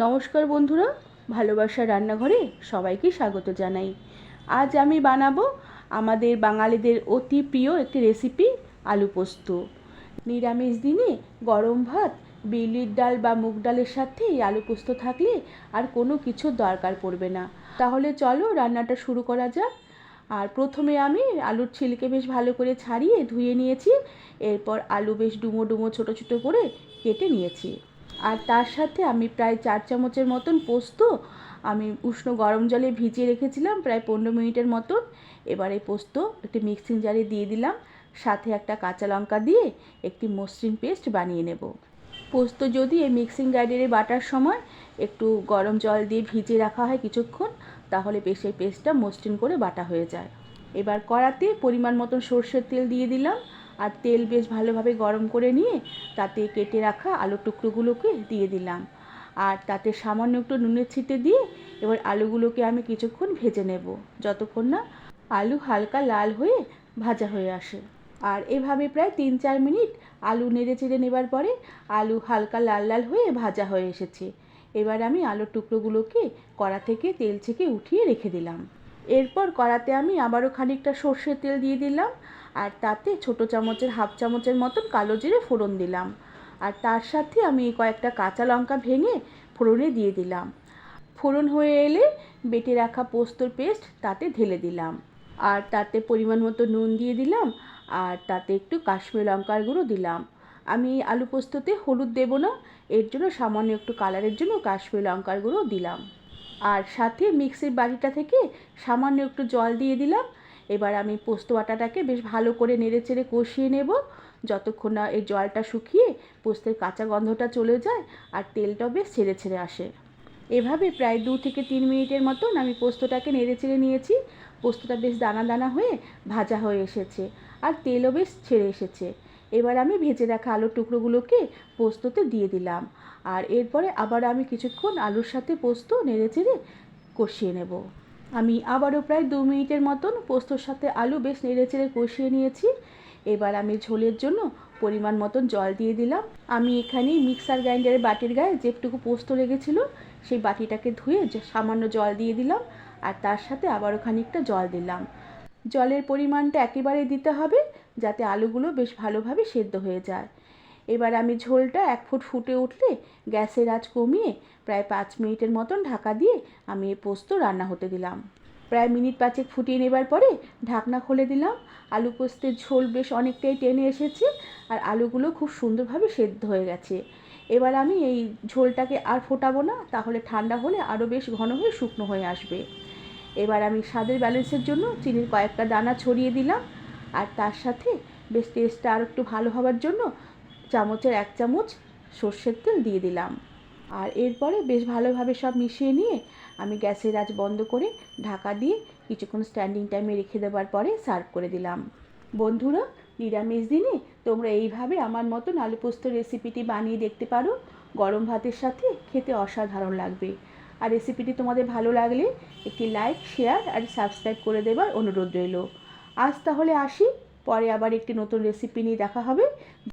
নমস্কার বন্ধুরা, ভালোবাসার রান্নাঘরে সবাইকে স্বাগত জানাই। আজ আমি বানাবো আমাদের বাঙালিদের অতি প্রিয় একটি রেসিপি, আলু পোস্ত। নিরামিষ দিনে গরম ভাত, বিউলির ডাল বা মুগ ডালের সাথে এই আলু পোস্ত থাকলে আর কোনো কিছুর দরকার পড়বে না। তাহলে চলো রান্নাটা শুরু করা যাক। আর প্রথমে আমি আলুর ছিলকে বেশ ভালো করে ছাড়িয়ে ধুয়ে নিয়েছি। এরপর আলু বেশ ডুমো ডুমো ছোটো ছোটো করে কেটে নিয়েছি। আর তার সাথে আমি প্রায় 4 চামচের মতন পোস্ত আমি উষ্ণ গরম জলে ভিজিয়ে রেখেছিলাম প্রায় 15 মিনিটের মতন। এবার এই পোস্ত একটি মিক্সিং জারে দিয়ে দিলাম, সাথে একটা কাঁচা লঙ্কা দিয়ে একটি মসৃণ পেস্ট বানিয়ে নেব। পোস্ত যদি এই মিক্সিং গ্রাইন্ডারে বাটার সময় একটু গরম জল দিয়ে ভিজিয়ে রাখা হয় কিছুক্ষণ, তাহলে বেশ এই পেস্টটা মসৃণ করে বাটা হয়ে যায়। এবার কড়াতে পরিমাণ মতন সর্ষের তেল দিয়ে দিলাম, আর তেল বেশ ভালোভাবে গরম করে নিয়ে তাতে কেটে রাখা আলুর টুকরোগুলোকে দিয়ে দিলাম, আর তাতে সামান্য একটু নুনের ছিটে দিয়ে এবার আলুগুলোকে আমি কিছুক্ষণ ভেজে নেব, যতক্ষণ না আলু হালকা লাল হয়ে ভাজা হয়ে আসে। আর এভাবে প্রায় 3-4 মিনিট আলু নেড়ে চেড়ে নেবার পরে আলু হালকা লাল লাল হয়ে ভাজা হয়ে এসেছে। এবার আমি আলুর টুকরোগুলোকে কড়া থেকে তেল ছেঁকে উঠিয়ে রেখে দিলাম। এরপর কড়াতে আমি আবারও খানিকটা সর্ষের তেল দিয়ে দিলাম, আর তাতে ছোটো চামচের হাফ চামচের মতন কালো জিরে ফোড়ন দিলাম, আর তার সাথে আমি কয়েকটা কাঁচা লঙ্কা ভেঙে ফোড়নে দিয়ে দিলাম। ফোড়ন হয়ে এলে বেটে রাখা পোস্তর পেস্ট তাতে ঢেলে দিলাম, আর তাতে পরিমাণ মতো নুন দিয়ে দিলাম, আর তাতে একটু কাশ্মীরি লঙ্কার গুঁড়ো দিলাম। আমি আলু পোস্ততে হলুদ দেব না, এর জন্য সামান্য একটু কালারের জন্য কাশ্মীরি লঙ্কার গুঁড়ো দিলাম। আর সাথে মিক্সির বাটিটা থেকে সামান্য একটু জল দিয়ে দিলাম। এবার আমি পোস্ত বাটাটাকে বেশ ভালো করে নেড়ে চেড়ে কষিয়ে নেব, যতক্ষণ না এই জলটা শুকিয়ে পোস্তের কাঁচা গন্ধটা চলে যায় আর তেলটাও বেশ ছেড়ে ছেড়ে আসে। এভাবে প্রায় 2 থেকে 3 মিনিটের মতন আমি পোস্তটাকে নেড়ে চেড়ে নিয়েছি। পোস্তটা বেশ দানা দানা হয়ে ভাজা হয়ে এসেছে, আর তেলও বেশ ছেড়ে এসেছে। এবার আমি ভেজে রাখা আলুর টুকরোগুলোকে পোস্ততে দিয়ে দিলাম, আর এরপরে আবার আমি কিছুক্ষণ আলুর সাথে পোস্ত নেড়ে চেড়ে কষিয়ে নেব। আমি আবারও প্রায় 2 মিনিটের মতন পোস্তর সাথে আলু বেশ নেড়ে চেড়ে কষিয়ে নিয়েছি। এবার আমি ঝোলের জন্য পরিমাণ মতন জল দিয়ে দিলাম। আমি এখানে মিক্সার গ্রাইন্ডারের বাটির গায়ে যেটুকু পোস্ত লেগেছিল সেই বাটিটাকে ধুয়ে সামান্য জল দিয়ে দিলাম, আর তার সাথে আবারও খানিকটা জল দিলাম। জলের পরিমাণটা একেবারেই দিতে হবে, যাতে আলুগুলো বেশ ভালোভাবে সেদ্ধ হয়ে যায়। এবার আমি ঝোলটা 1 ফুট ফুটে উঠলে গ্যাসের আঁচ কমিয়ে প্রায় 5 মিনিটের মতন ঢাকা দিয়ে আমি এই পোস্ত রান্না হতে দিলাম। প্রায় মিনিট 5 ফুটিয়ে নেবার পরে ঢাকনা খুলে দিলাম। আলু পোস্তের ঝোল বেশ অনেকটাই টেনে এসেছে, আর আলুগুলো খুব সুন্দরভাবে সেদ্ধ হয়ে গেছে। এবার আমি এই ঝোলটাকে আর ফোটাবো না, তাহলে ঠান্ডা হলে আরও বেশ ঘন হয়ে শুকনো হয়ে আসবে। এবার আমি স্বাদের ব্যালেন্সের জন্য চিনির কয়েকটা দানা ছড়িয়ে দিলাম, আর তার সাথে বেশ টেস্টটা আর একটু ভালো হওয়ার জন্য চামচের 1 চামচ সর্ষের তেল দিয়ে দিলাম। আর এরপরে বেশ ভালোভাবে সব মিশিয়ে নিয়ে আমি গ্যাসের আঁচ বন্ধ করে ঢাকা দিয়ে কিছুক্ষণ স্ট্যান্ডিং টাইমে রেখে দেওয়ার পরে সার্ভ করে দিলাম। বন্ধুরা, নিরামিষ দিনে তোমরা এইভাবে আমার মতন আলু পোস্ত রেসিপিটি বানিয়ে দেখতে পারো। গরম ভাতের সাথে খেতে অসাধারণ লাগবে। আর রেসিপিটি তোমাদের ভালো লাগলে একটি লাইক, শেয়ার আর সাবস্ক্রাইব করে দেবার অনুরোধ রইল। আজ তাহলে আসি, পরে আবার একটি নতুন রেসিপি নিয়ে দেখা হবে।